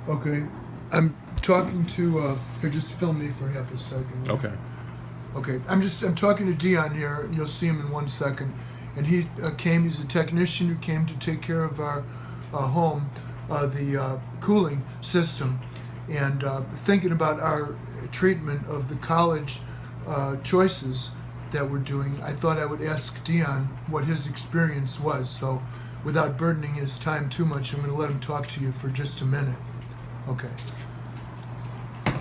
Okay. I'm talking to. Here, just film me for half a second. Okay. Okay. I'm talking to Dion here. You'll see him in 1 second. And he came. He's a technician who came to take care of our home, the cooling system, and thinking about our treatment of the college choices that we're doing. I thought I would ask Dion what his experience was. So, without burdening his time too much, I'm going to let him talk to you for just a minute. Okay.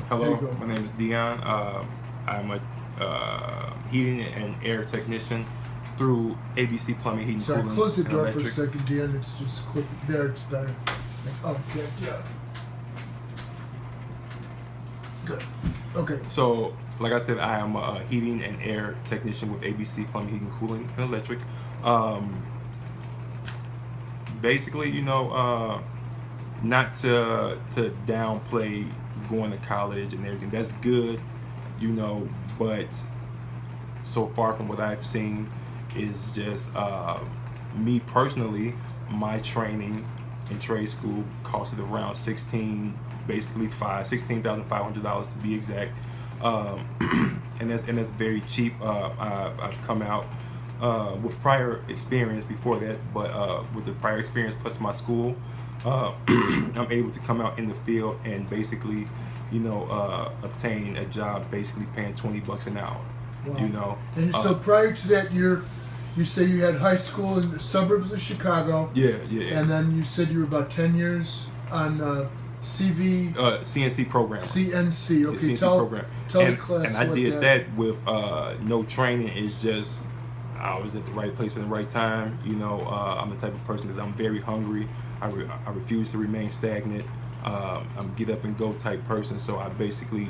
Hello, my name is Dion. I'm a heating and air technician through ABC Plumbing, Heating, Sorry, Cooling, close the and door Electric. for a second, Dion. It's just click there. It's better. Oh, yeah. Good. Okay. So, like I said, I am a heating and air technician with ABC Plumbing, Heating, Cooling, and Electric. Basically, not to downplay going to college and everything. That's good, but so far from what I've seen is just me personally. My training in trade school costed around $16,500 to be exact, and that's very cheap. I've come out with prior experience before that, but with the prior experience plus my school, I'm able to come out in the field and basically, obtain a job basically paying $20 an hour. Wow. And so prior to that, you say you had high school in the suburbs of Chicago. Yeah. And then you said you were about 10 years on CNC program. CNC. Okay. CNC program. Tell the class and I what did that with no training. It's just I was at the right place at the right time. I'm the type of person that I'm very hungry. I refuse to remain stagnant. I'm a get up and go type person. So I basically,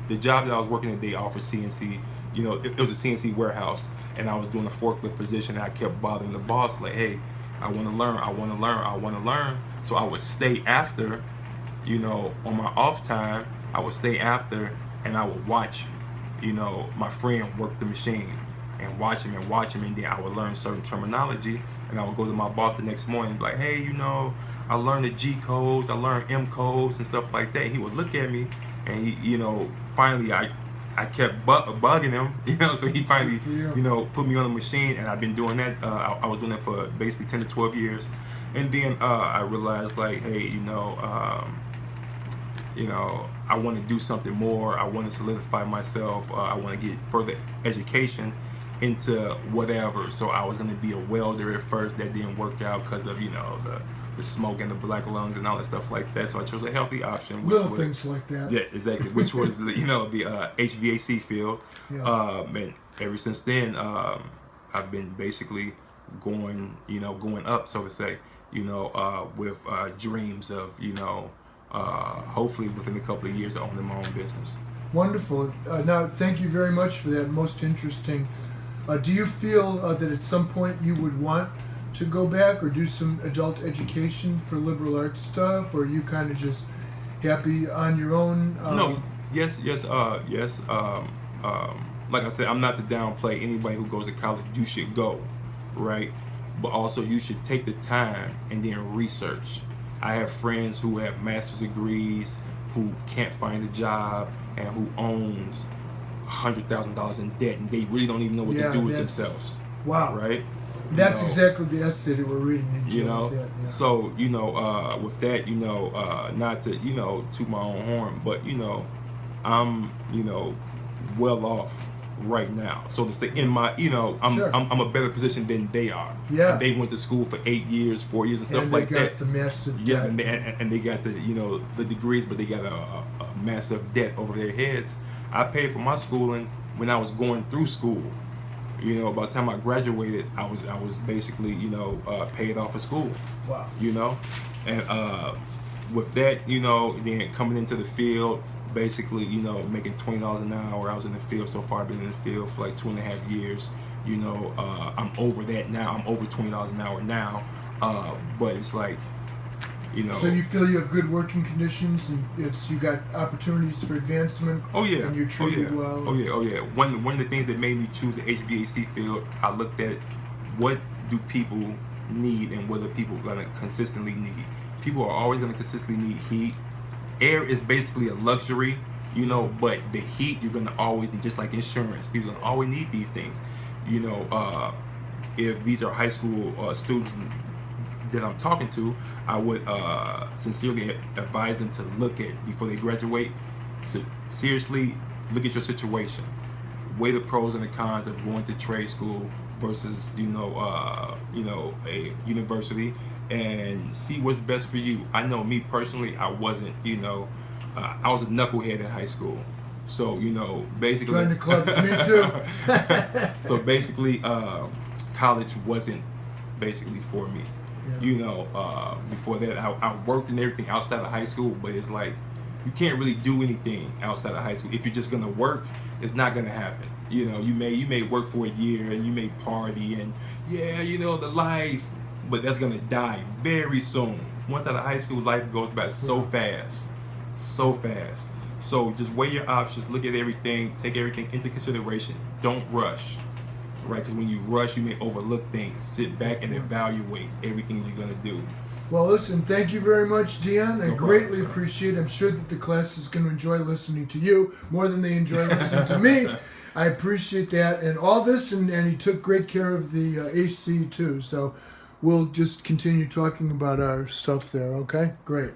the job that I was working at, they offered CNC. It was a CNC warehouse, and I was doing a forklift position. And I kept bothering the boss, like, hey, I want to learn. So I would stay after, on my off time. I would stay after, and I would watch, my friend work the machine, and watch him, and then I would learn certain terminology, and I would go to my boss the next morning, like, hey, I learned the G codes, I learned M codes and stuff like that. He would look at me, and he, finally I kept bugging him, so he finally, put me on the machine, and I've been doing that. I was doing that for basically 10 to 12 years, and then I realized, like, hey, I want to do something more. I want to solidify myself. I want to get further education into whatever. So I was going to be a welder at first. That didn't work out because of the smoke and the black lungs and all that stuff like that. So I chose a healthy option. Little things like that. Yeah, exactly. Which was the HVAC field. Yeah. And ever since then, I've been basically going up, so to say. With dreams of hopefully within a couple of years owning my own business. Wonderful. Now, thank you very much for that. Most interesting. Do you feel that at some point you would want to go back or do some adult education for liberal arts stuff, or are you kind of just happy on your own? No. Yes. Like I said, I'm not to downplay anybody who goes to college. You should go, right? But also you should take the time and then research. I have friends who have master's degrees who can't find a job and who owns $100,000 in debt, and they really don't even know what to do with themselves. Wow. Right? That's exactly the essay that we're reading. So with that, not to toot my own horn, but I'm well off right now, so to say, in my I'm a better position than they are. Yeah. And they went to school for 8 years, 4 years, and stuff like that. And they got the massive debt. And they got the degrees, but they got a massive debt over their heads. I paid for my schooling when I was going through school. By the time I graduated, I was basically paid off of school. Wow. And with that, then coming into the field, basically, making $20 an hour. I was in the field so far. I've been in the field for like 2.5 years. I'm over that now. I'm over $20 an hour now. But it's like, So you feel you have good working conditions, and you got opportunities for advancement. Oh yeah. And you're treated well. Oh yeah. One of the things that made me choose the HVAC field, I looked at what do people need and what are people gonna consistently need. People are always going to consistently need heat. Air is basically a luxury, you know, but the heat you're going to always need, just like insurance. People are going to always need these things. You know, if these are high school students that I'm talking to, I would sincerely advise them to look at, before they graduate, so seriously look at your situation. Weigh the pros and the cons of going to trade school versus a university, and see what's best for you. I know me personally, I wasn't, I was a knucklehead in high school. So, basically. Join the clubs, me too. So basically, college wasn't basically for me. Yeah. Before that, I worked and everything outside of high school, but it's like, you can't really do anything outside of high school. If you're just gonna work, it's not gonna happen. You may work for a year and you may party and the life, but that's gonna die very soon. Once out of high school, life goes by so fast. So just weigh your options, look at everything, take everything into consideration. Don't rush, right? Because when you rush, you may overlook things. Sit back and evaluate everything you're gonna do. Well, listen, thank you very much, Dion. I greatly problem, appreciate it. I'm sure that the class is going to enjoy listening to you more than they enjoy listening to me. I appreciate that. And all this, and he took great care of the HC too. So we'll just continue talking about our stuff there, okay? Great.